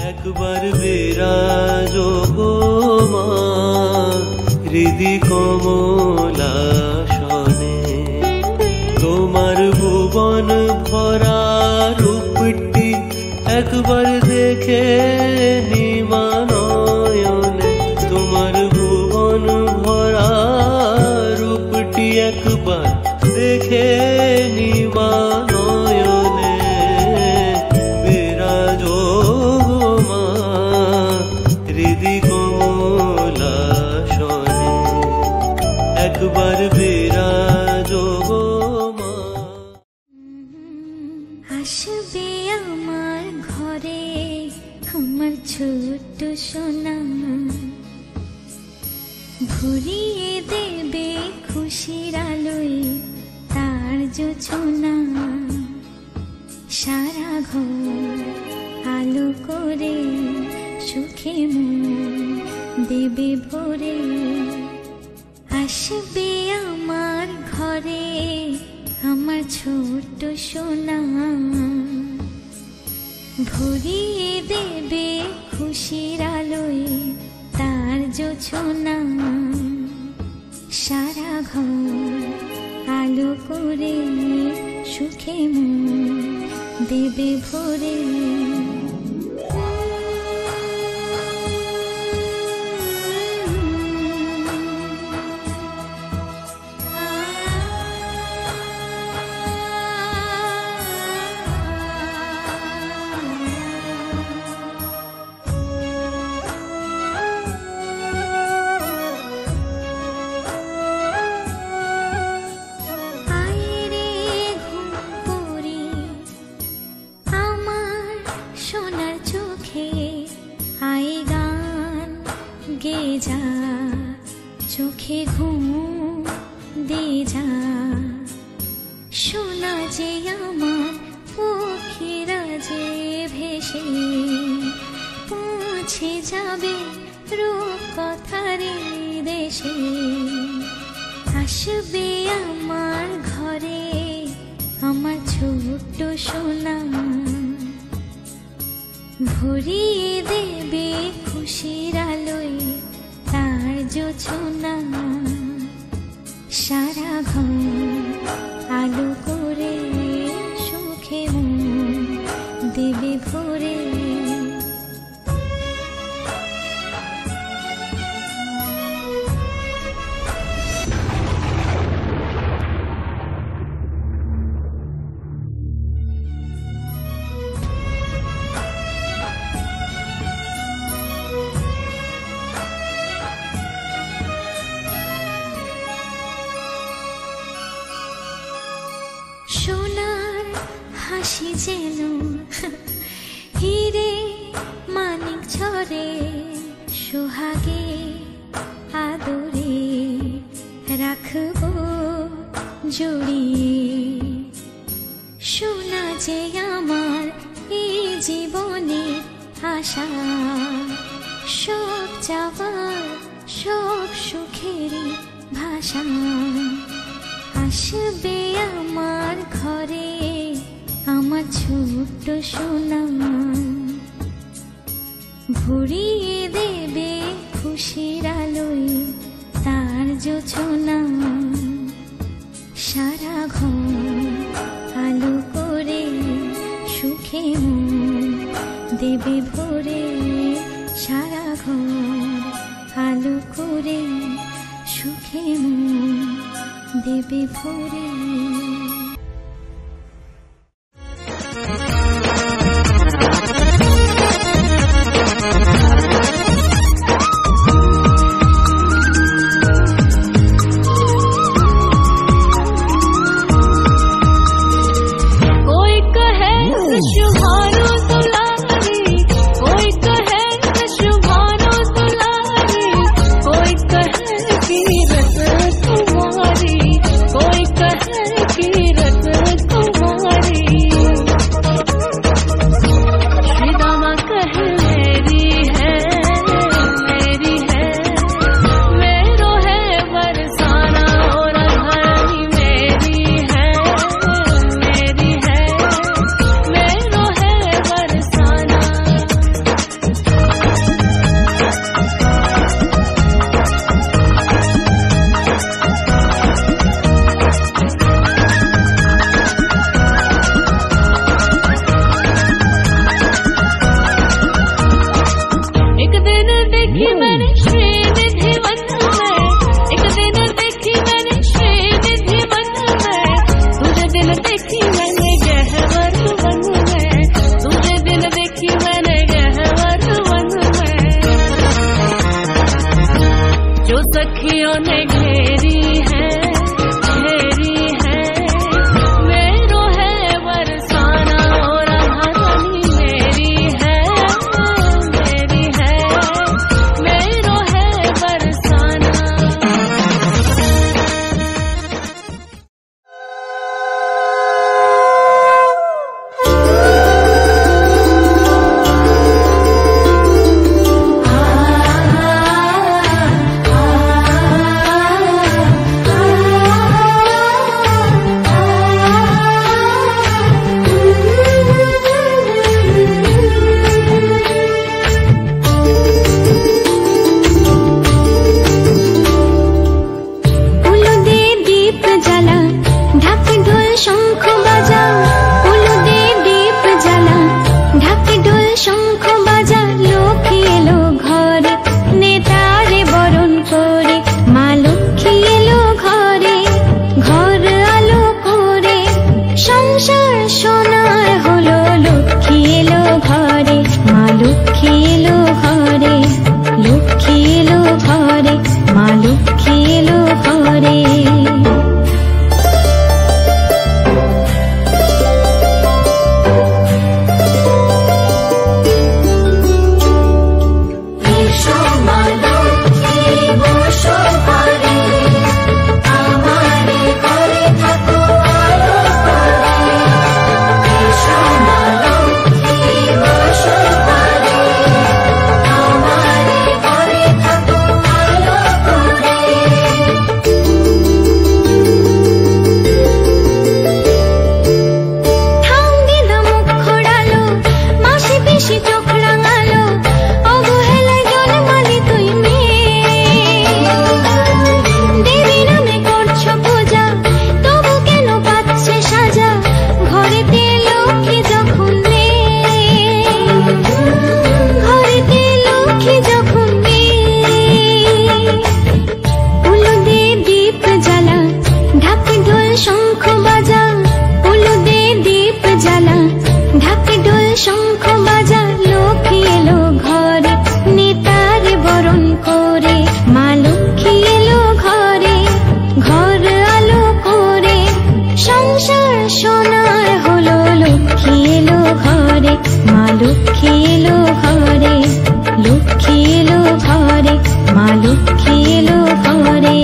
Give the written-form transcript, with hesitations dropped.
একবার বিরাজ গো মা হৃদি কমলাসনে, তোমার ভুবন ভরা রূপটি একবার দেখে নিমানয়নে, তোমার ভুবন ভরা রূপটি একবার দেখে নিমানয়নে, বিরাজ মা হৃদি কমলাসনে, একবার বিরাজ মা। আসবে আমার ঘরে আমার ছোট্ট সোনা, ভরিয়ে দেবে খুশির আলোয় তার জোছনা, সারা ঘর আলো করে সুখে মন দেবে ভরে। আসবে আমার ঘরে আমার ছোট্ট সোনা, ভরিয়ে দেবে খুশির আলোয় তার জোছনা, সারা ঘর আলো করে সুখে মন দেবে ভরে। চোখে ঘুম দে যা, শোনা যে আমার পক্ষীরা যে ভেসে পৌঁছে যাবে রূপকথারি দেশে। আসবে আমার ঘরে আমার ছোট্ট সোনা, ভরিয়ে দেবে খুশির আলোয় তার জোছনা, সারা ঘর আলো করে সুখে মন দেবে ভরে। সোনার হাসি যেন হিরে মানিক ঝরে, সোহাগে আদরে রাখবো জড়িয়ে। সোনা যে আমার এই জীবনের আশা, সব চাওয়ার সব সুখেরই ভাষা। আসবে আমার ঘরে আমার ছোট্ট সোনা, ভরিয়ে দেবে খুশির আলোয় তার জোছনা, সারা ঘর আলো করে সুখে মন দেবে ভরে। সারা ঘর আলো করে সুখে মন দেবে ভরে। कोई कहे कि শঙ্খ বাজা লক্ষ্মী এলো ঘরে, নেতারে বরণ করে মা লক্ষ্মী এলো ঘরে, ঘর আলো করে সংসার সোনার হলো, লক্ষ্মী এলো ঘরে, মা লক্ষ্মী এলো ঘরে, লক্ষ্মী এলো ঘরে, মা লক্ষ্মী এলো ঘরে। শঙ্খ বাজা লক্ষ্মী এলো ঘরে, নেতারে বরণ করে মা লক্ষ্মী এলো ঘরে, ঘর আলো করে সংসার সোনার হলো, লক্ষ্মী এলো ঘরে, মা লক্ষ্মী এলো ঘরে, লক্ষ্মী এলো ঘরে, মা লক্ষ্মী এলো ঘরে।